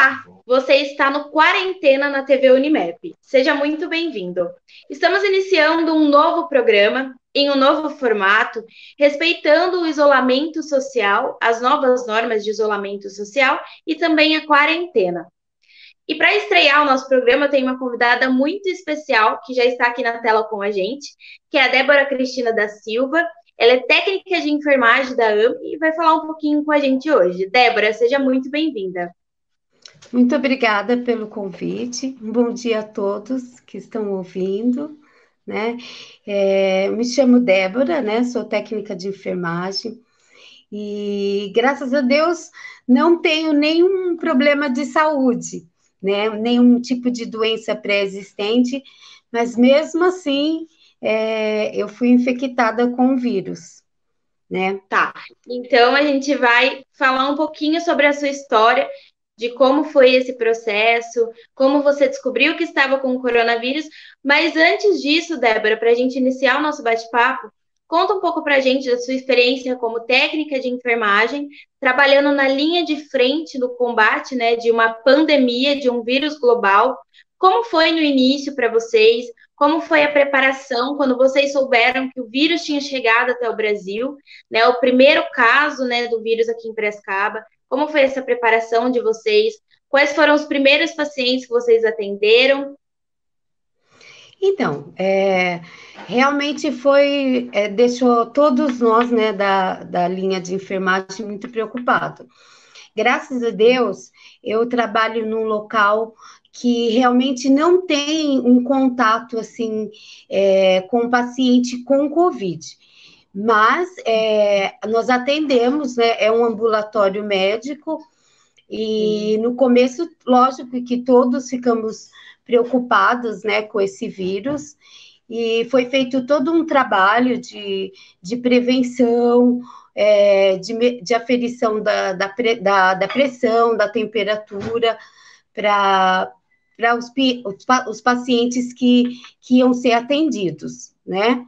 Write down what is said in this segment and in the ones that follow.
Olá, você está no Quarentena na TV Unimap. Seja muito bem-vindo. Estamos iniciando um novo programa, em um novo formato, respeitando o isolamento social, as novas normas de isolamento social e também a quarentena. E para estrear o nosso programa, eu tenho uma convidada muito especial, que já está aqui na tela com a gente, que é a Débora Cristina da Silva. Ela é técnica de enfermagem da AME e vai falar um pouquinho com a gente hoje. Débora, seja muito bem-vinda. Muito obrigada pelo convite. Um bom dia a todos que estão ouvindo, né? Me chamo Débora, né? Sou técnica de enfermagem e, graças a Deus, não tenho nenhum problema de saúde, né? Nenhum tipo de doença pré-existente, mas mesmo assim, eu fui infectada com o vírus, né? Tá, então a gente vai falar um pouquinho sobre a sua história, de como foi esse processo, como você descobriu que estava com o coronavírus. Mas antes disso, Débora, para a gente iniciar o nosso bate-papo, conta um pouco para a gente da sua experiência como técnica de enfermagem, trabalhando na linha de frente do combate, né, de uma pandemia, de um vírus global. Como foi no início para vocês? Como foi a preparação quando vocês souberam que o vírus tinha chegado até o Brasil, né? O primeiro caso, né, do vírus aqui em Piracicaba. Como foi essa preparação de vocês? Quais foram os primeiros pacientes que vocês atenderam? Então, realmente foi, deixou todos nós, né, da linha de enfermagem muito preocupados. Graças a Deus, eu trabalho num local que realmente não tem um contato, assim, com o paciente com Covid. Mas nós atendemos, né, é um ambulatório médico, e no começo, lógico que todos ficamos preocupados, né, com esse vírus, e foi feito todo um trabalho de prevenção, de aferição da pressão, da temperatura, para os pacientes que iam ser atendidos, né?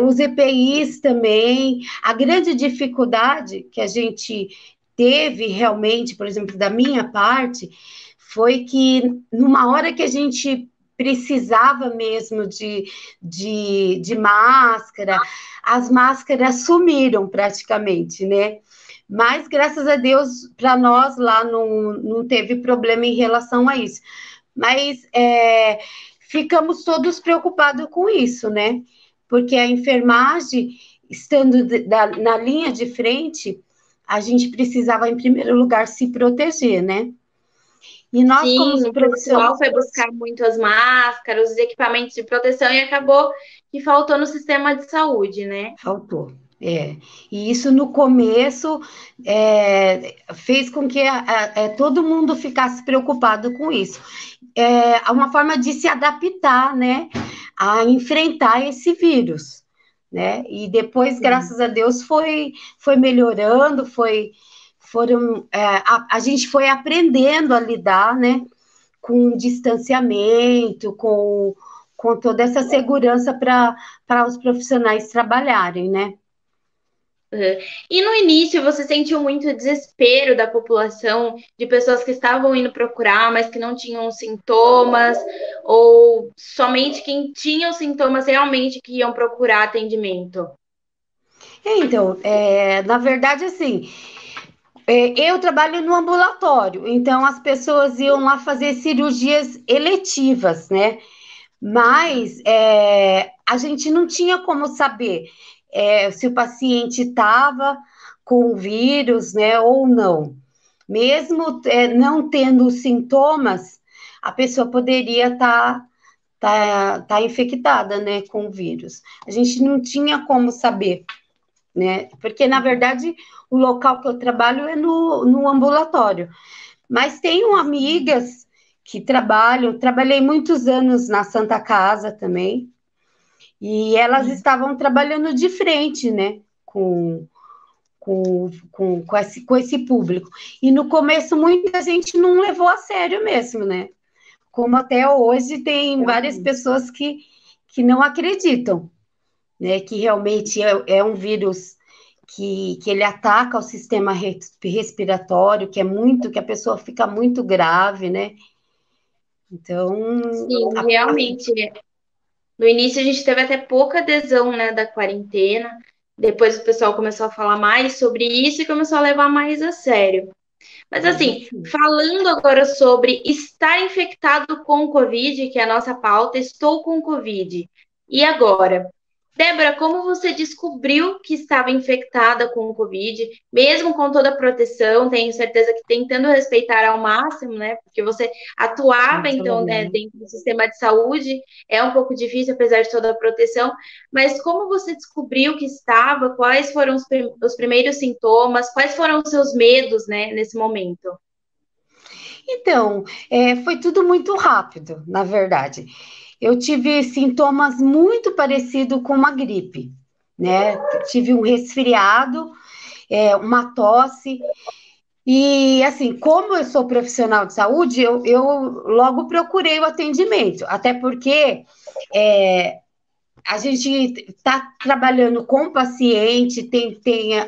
Os EPIs também, a grande dificuldade que a gente teve realmente, por exemplo, da minha parte, foi que numa hora que a gente precisava mesmo de máscara, as máscaras sumiram praticamente, né? Mas, graças a Deus, para nós lá não teve problema em relação a isso. Mas ficamos todos preocupados com isso, né? Porque a enfermagem, estando na linha de frente, a gente precisava, em primeiro lugar, se proteger, né? E nós, como Sim, o profissionais, pessoal foi buscar muito as máscaras, os equipamentos de proteção e acabou que faltou no sistema de saúde, né? faltou. E isso no começo fez com que todo mundo ficasse preocupado com isso. É uma forma de se adaptar, né, a enfrentar esse vírus, né? E depois, Sim. graças a Deus, foi melhorando, a gente foi aprendendo a lidar, né, com distanciamento, com toda essa segurança para os profissionais trabalharem, né? Uhum. E no início você sentiu muito desespero da população, de pessoas que estavam indo procurar, mas que não tinham sintomas, ou somente quem tinha os sintomas realmente que iam procurar atendimento? Então, na verdade, assim, eu trabalho no ambulatório, então as pessoas iam lá fazer cirurgias eletivas, né? Mas a gente não tinha como saber se o paciente estava com o vírus, né, ou não. Mesmo não tendo sintomas, a pessoa poderia tá infectada, né, com o vírus. A gente não tinha como saber, né? Porque, na verdade, o local que eu trabalho é no ambulatório. Mas tenho amigas que trabalham, trabalhei muitos anos na Santa Casa também, e elas estavam trabalhando de frente, né, com esse público. E no começo muita gente não levou a sério mesmo, né? Como até hoje tem várias Realmente. pessoas que não acreditam, né, que realmente é um vírus que ele ataca o sistema respiratório, que a pessoa fica muito grave, né? Então, Sim, realmente. No início a gente teve até pouca adesão, né, da quarentena. Depois o pessoal começou a falar mais sobre isso e começou a levar mais a sério. Mas assim, sim. falando agora sobre estar infectado com Covid, que é a nossa pauta, estou com Covid. E agora? Débora, como você descobriu que estava infectada com o Covid, mesmo com toda a proteção, tenho certeza que tentando respeitar ao máximo, né? Porque você atuava, então, né, Então, dentro do sistema de saúde, é um pouco difícil, apesar de toda a proteção, mas como você descobriu que estava, quais foram os primeiros sintomas, quais foram os seus medos, né, nesse momento? então, foi tudo muito rápido, na verdade. Eu tive sintomas muito parecidos com uma gripe, né? Tive um resfriado, uma tosse. E, assim, como eu sou profissional de saúde, eu logo procurei o atendimento, até porque a gente está trabalhando com paciente, tem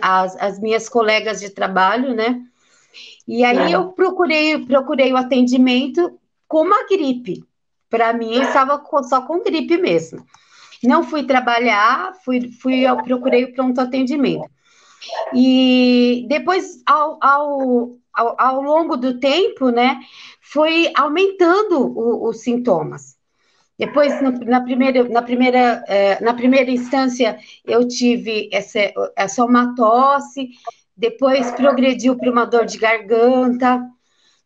as minhas colegas de trabalho, né? E aí Sim. eu procurei o atendimento com uma gripe. Para mim, eu estava só com gripe mesmo. Não fui trabalhar, eu procurei o pronto atendimento. E depois, ao longo do tempo, né, foi aumentando os sintomas. Depois, na primeira instância, eu tive essa uma tosse, depois progrediu para uma dor de garganta,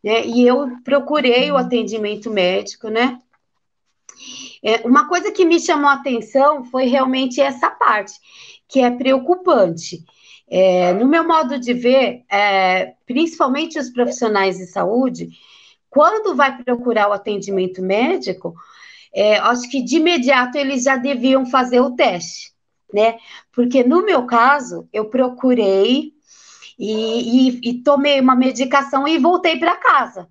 né? E eu procurei o atendimento médico, né? Uma coisa que me chamou a atenção foi realmente essa parte, que é preocupante. No meu modo de ver, principalmente os profissionais de saúde, quando vai procurar o atendimento médico, acho que de imediato eles já deviam fazer o teste, né? Porque no meu caso, eu procurei e tomei uma medicação e voltei para casa.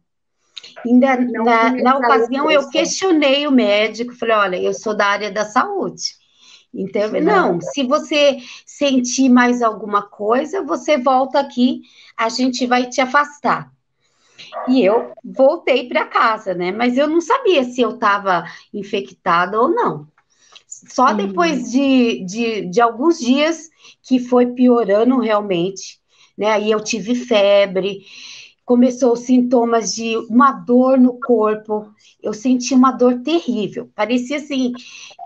Ainda Não fui na realizar o ocasião, eu teste. questionei o médico, falei: olha, eu sou da área da saúde. Então, Sim. não, se você sentir mais alguma coisa, você volta aqui, a gente vai te afastar. E eu voltei para casa, né? Mas eu não sabia se eu estava infectada ou não. Só Uhum. depois de alguns dias que foi piorando realmente, né? Aí eu tive febre, começou os sintomas de uma dor no corpo. Eu senti uma dor terrível. Parecia assim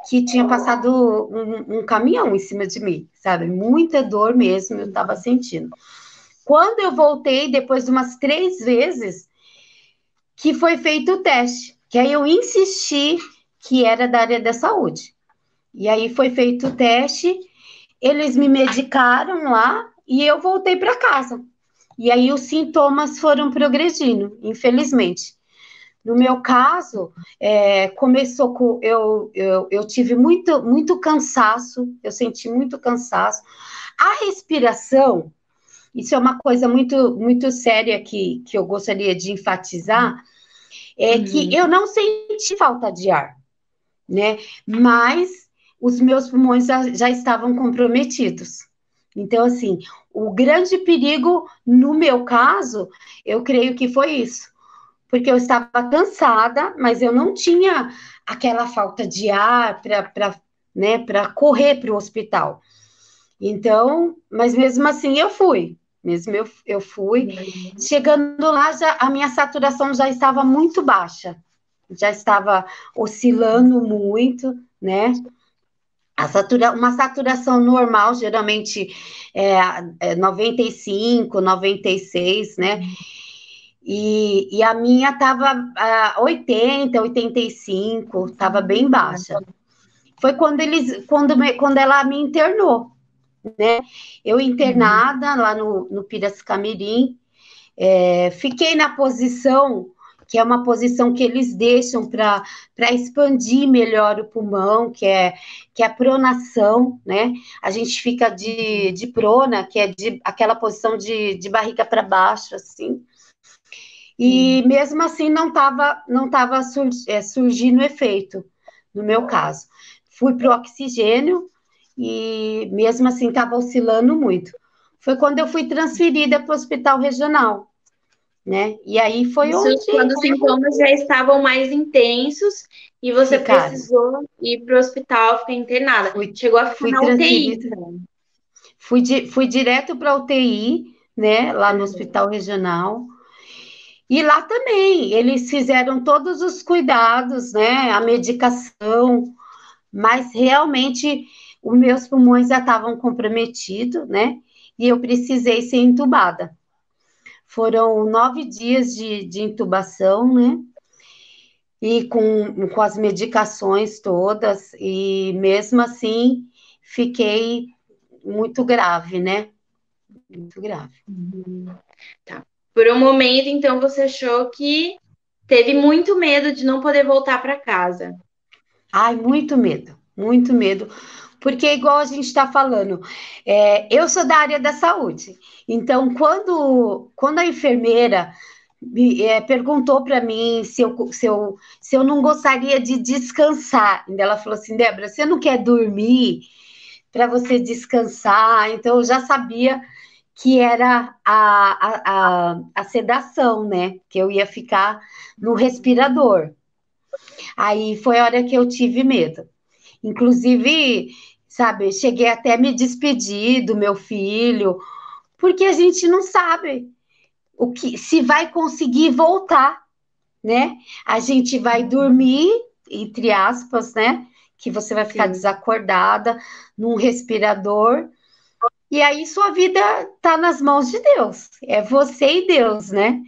que tinha passado um caminhão em cima de mim, sabe? Muita dor mesmo eu estava sentindo. Quando eu voltei, depois de umas 3 vezes, que foi feito o teste, que aí eu insisti que era da área da saúde. E aí foi feito o teste, eles me medicaram lá e eu voltei para casa. E aí os sintomas foram progredindo, infelizmente. No meu caso, começou com. Eu tive muito cansaço, eu senti muito cansaço. A respiração, isso é uma coisa muito séria que eu gostaria de enfatizar, é que Uhum. eu não senti falta de ar, né? Mas os meus pulmões já estavam comprometidos. Então, assim, o grande perigo, no meu caso, eu creio que foi isso, porque eu estava cansada, mas eu não tinha aquela falta de ar para né, para correr para o hospital. Então, mas mesmo assim eu fui. Mesmo eu fui. Uhum. Chegando lá, a minha saturação já estava muito baixa, já estava oscilando muito, né? Uma saturação normal, geralmente é 95, 96, né? E a minha estava 80, 85, estava bem baixa. Foi quando ela me internou, né? Eu internada lá no Piracicamirim, fiquei na posição que é uma posição que eles deixam para expandir melhor o pulmão, que é a pronação, né? A gente fica de prona, que é aquela posição de barriga para baixo, assim. E Sim. mesmo assim não tava surgindo efeito, no meu caso. Fui para o oxigênio e mesmo assim estava oscilando muito. foi quando eu fui transferida para o hospital regional, né? E aí foi Isso onde quando os sintomas já estavam mais intensos e você ficaram. precisou ir para o hospital, ficar internada. Fui, Chegou a ficar fui na UTI, transferida, então. fui direto para a UTI, né? Lá no Uhum. hospital regional. E lá também, eles fizeram todos os cuidados, né? A medicação, mas realmente os meus pulmões já estavam comprometidos, né? E eu precisei ser entubada. Foram 9 dias de intubação, né? E com as medicações todas, e mesmo assim fiquei muito grave, né? Muito grave. Uhum. Tá. Por um momento, então, você achou que teve muito medo de não poder voltar para casa. Ai, muito medo, porque igual a gente está falando, eu sou da área da saúde, então quando a enfermeira perguntou para mim se eu não gostaria de descansar, ainda ela falou assim, Débora, você não quer dormir para você descansar? Então eu já sabia que era a sedação, né? Que eu ia ficar no respirador. Aí foi a hora que eu tive medo. Inclusive, sabe, cheguei até a me despedir do meu filho, porque a gente não sabe o que se vai conseguir voltar, né? A gente vai dormir, entre aspas, né? Que você vai ficar Sim. desacordada num respirador, e aí sua vida tá nas mãos de Deus. É você e Deus, né?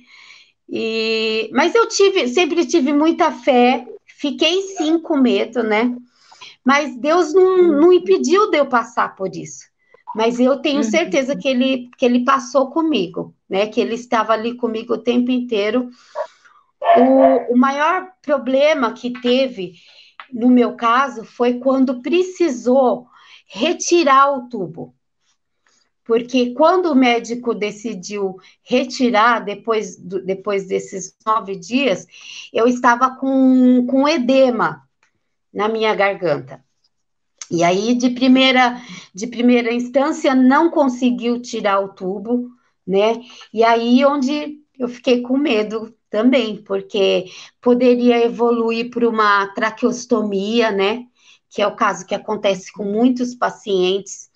Mas sempre tive muita fé, fiquei sim com medo, né? Mas Deus não impediu de eu passar por isso. Mas eu tenho Uhum. certeza que ele passou comigo, né? Que ele estava ali comigo o tempo inteiro. O maior problema que teve, no meu caso, foi quando precisou retirar o tubo. Porque quando o médico decidiu retirar, depois desses 9 dias, eu estava com edema na minha garganta. E aí, de primeira instância, não conseguiu tirar o tubo, né? E aí, onde eu fiquei com medo também, porque poderia evoluir para uma traqueostomia, né? Que é o caso que acontece com muitos pacientes,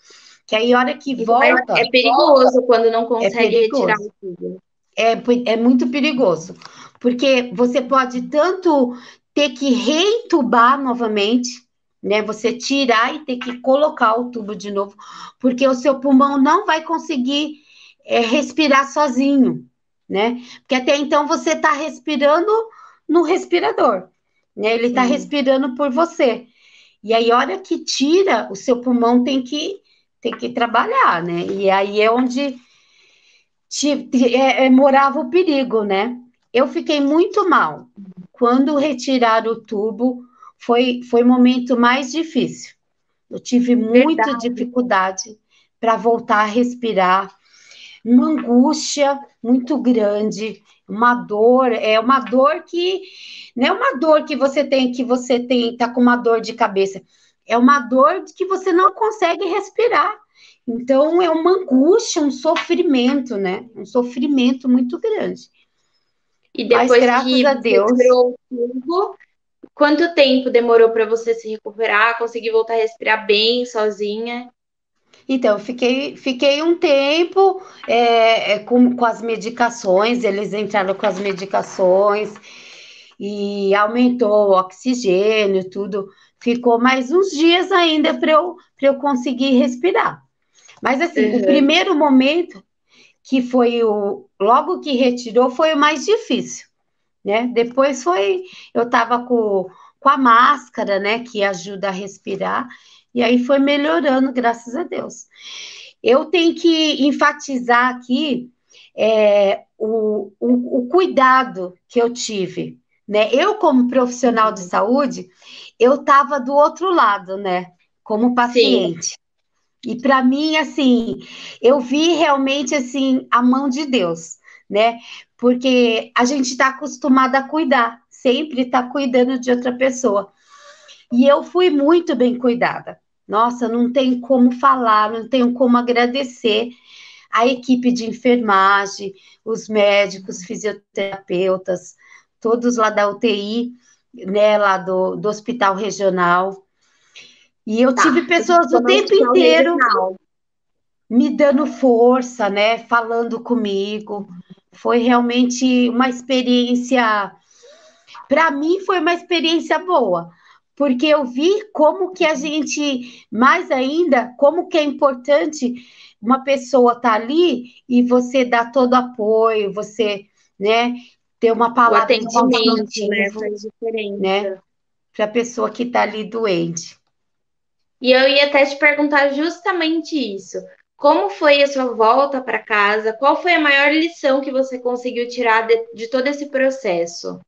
que aí, a hora que Então, é volta, perigoso quando não é consegue retirar perigoso. o tubo. É muito perigoso, porque você pode tanto ter que reentubar novamente, né? Você tirar e ter que colocar o tubo de novo, porque o seu pulmão não vai conseguir respirar sozinho, né? Porque até então você está respirando no respirador, né? Ele está Sim. respirando por você. E aí, a hora que tira, o seu pulmão tem que trabalhar, né? E aí é onde morava o perigo, né? Eu fiquei muito mal. Quando retiraram o tubo, foi o momento mais difícil. Eu tive muita Verdade. dificuldade para voltar a respirar, uma angústia muito grande, uma dor que não é uma dor que você tem, tá com uma dor de cabeça, é uma dor de que você não consegue respirar. Então é uma angústia, um sofrimento, né? Um sofrimento muito grande. E Mas depois graças que a você Deus. tirou o tubo, quanto tempo demorou para você se recuperar, conseguir voltar a respirar bem sozinha? Então, fiquei um tempo com as medicações, eles entraram com as medicações e aumentou o oxigênio, tudo. Ficou mais uns dias ainda para eu conseguir respirar. Mas, assim, o Uhum. primeiro momento, que foi logo que retirou, foi o mais difícil, né? Depois eu estava com a máscara, né, que ajuda a respirar, e aí foi melhorando, graças a Deus. Eu tenho que enfatizar aqui o cuidado que eu tive, né? Eu, como profissional de Uhum. saúde, eu estava do outro lado, né? Como Sim, paciente. E para mim, assim, eu vi realmente assim a mão de Deus, né? Porque a gente está acostumada a cuidar, sempre está cuidando de outra pessoa. E eu fui muito bem cuidada. Nossa, não tem como falar, não tenho como agradecer a equipe de enfermagem, os médicos, fisioterapeutas, todos lá da UTI, né, lá do Hospital Regional. E eu tive Tá, você pessoas ficou o no tempo hospital inteiro regional. me dando força, né, falando comigo. Foi realmente uma experiência, para mim foi uma experiência boa, porque eu vi como que a gente, mais ainda, como que é importante uma pessoa estar ali e você dar todo apoio, você, né, ter uma O palavra de atendimento, né, incentivo, faz né, diferença. para a pessoa que está ali doente. E eu ia até te perguntar justamente isso. Como foi a sua volta para casa? Qual foi a maior lição que você conseguiu tirar de todo esse processo?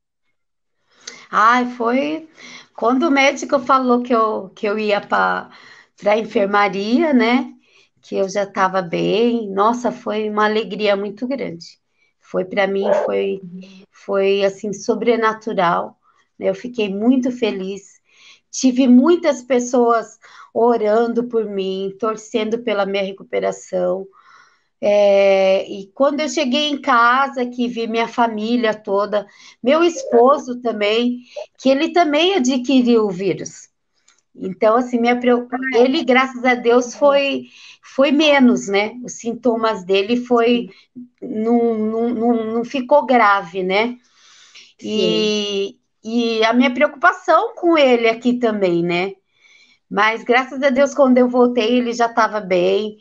Ai, foi quando o médico falou que eu ia para a enfermaria, né? Que eu já estava bem. Nossa, foi uma alegria muito grande. Foi para mim, foi assim sobrenatural, né? Eu fiquei muito feliz. Tive muitas pessoas orando por mim, torcendo pela minha recuperação. E quando eu cheguei em casa, que vi minha família toda, meu esposo também, que ele também adquiriu o vírus. Então, assim, ele, graças a Deus, foi menos, né? Os sintomas dele não ficou grave, né? Sim. E a minha preocupação com ele aqui também, né? Mas graças a Deus, quando eu voltei, ele já estava bem.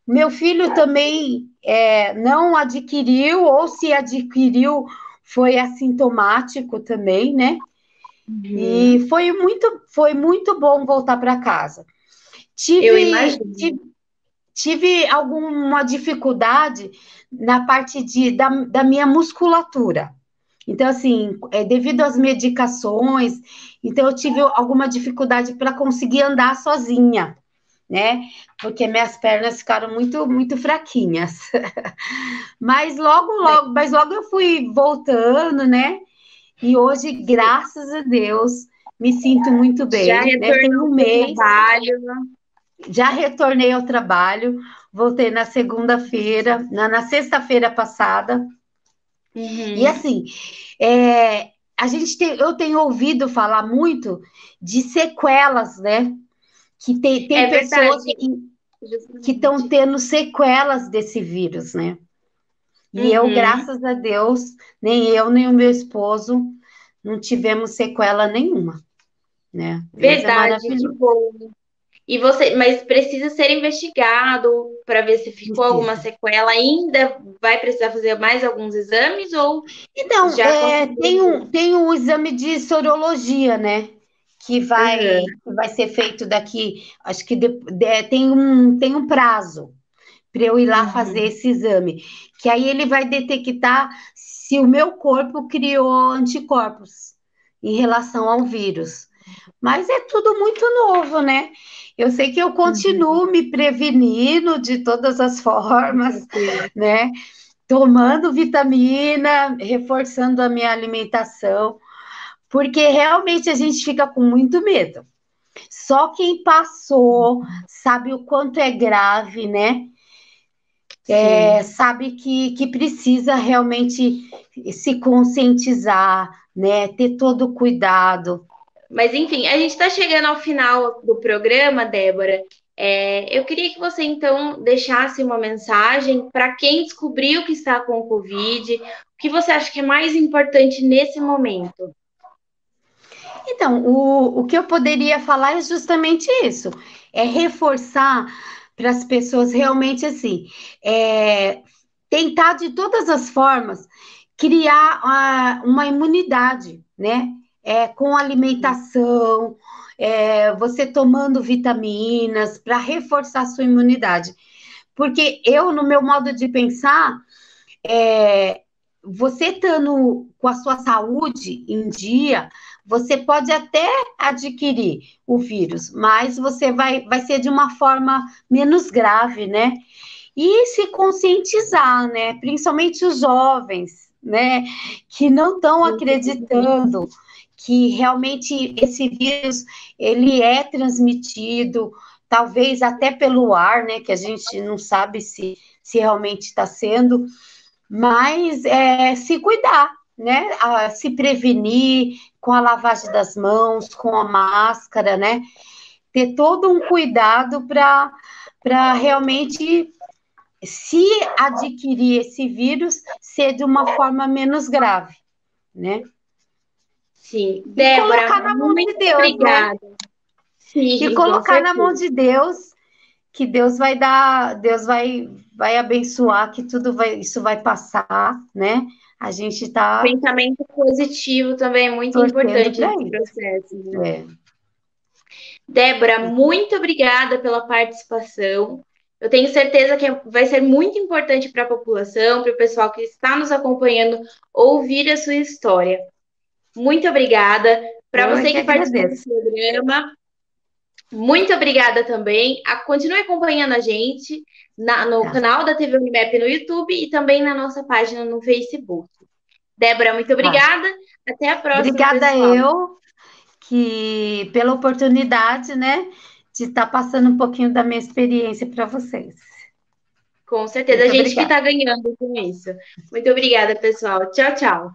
Meu filho também não adquiriu, ou se adquiriu, foi assintomático também, né? Uhum. E foi muito bom voltar para casa. Eu Tive, imagino. tive, tive alguma dificuldade na parte da minha musculatura. Então, assim, devido às medicações, então eu tive alguma dificuldade para conseguir andar sozinha, né? Porque minhas pernas ficaram muito, muito fraquinhas. Mas logo eu fui voltando, né? E hoje, Sim. graças a Deus, me sinto muito Já bem, né? Tem retornou um para o mês, trabalho. já retornei ao trabalho, voltei na segunda-feira, na sexta-feira passada. E Uhum. assim, eu tenho ouvido falar muito de sequelas, né? Que tem É pessoas verdade, que estão justamente. tendo sequelas desse vírus, né? E eu, Uhum. graças a Deus, nem eu, nem o meu esposo não tivemos sequela nenhuma, né? Deus é Verdade, que maravilhoso. bom. E você, mas precisa ser investigado para ver se ficou alguma Precisa. sequela. Ainda vai precisar fazer mais alguns exames ou Então, já conseguiu tem ver? um exame de sorologia, né? Que vai, Uhum. que vai ser feito daqui, acho que tem um prazo para eu ir lá fazer Uhum. esse exame, que aí ele vai detectar se o meu corpo criou anticorpos em relação ao vírus. Mas é tudo muito novo, né? Eu sei que eu Uhum. continuo me prevenindo de todas as Com formas, certeza. né? Tomando vitamina, reforçando a minha alimentação, porque realmente a gente fica com muito medo. Só quem passou sabe o quanto é grave, né? Sim. Sabe que precisa realmente se conscientizar, né? Ter todo o cuidado. Mas enfim, a gente está chegando ao final do programa, Débora. Eu queria que você então deixasse uma mensagem para quem descobriu que está com o Covid. O que você acha que é mais importante nesse momento? Então, o que eu poderia falar é justamente isso: é reforçar para as pessoas realmente assim, tentar de todas as formas criar uma imunidade, né? Com alimentação, você tomando vitaminas para reforçar sua imunidade. Porque eu, no meu modo de pensar, você estando com a sua saúde em dia, você pode até adquirir o vírus, mas você vai ser de uma forma menos grave, né? E se conscientizar, né? Principalmente os jovens, né? Que não estão acreditando que realmente esse vírus ele é transmitido, talvez até pelo ar, né? Que a gente não sabe se realmente está sendo, mas se cuidar, né? Se prevenir com a lavagem das mãos, com a máscara, né? Ter todo um cuidado para realmente, se adquirir esse vírus, ser de uma forma menos grave, né? Sim. E Débora, colocar na mão de muito Deus, né? obrigada. E Sim, com colocar na mão certeza. de Deus, que Deus vai dar, Deus vai abençoar, que isso vai passar, né? A gente está Pensamento positivo também é muito torcendo importante para nesse isso. processo, né? É. Débora, muito obrigada pela participação. Eu tenho certeza que vai ser muito importante para a população, para o pessoal que está nos acompanhando, ouvir a sua história. Muito obrigada. Para Eu é você que que participou do agradeço. programa, muito obrigada também. Continue acompanhando a gente no Tá, canal da TV Unimap no YouTube e também na nossa página no Facebook. Débora, muito tá. obrigada. Até a próxima, Obrigada pessoal. eu que pela oportunidade, né, de estar passando um pouquinho da minha experiência para vocês. Com certeza, a Muito gente que obrigada. está ganhando com isso. Muito obrigada, pessoal. Tchau, tchau.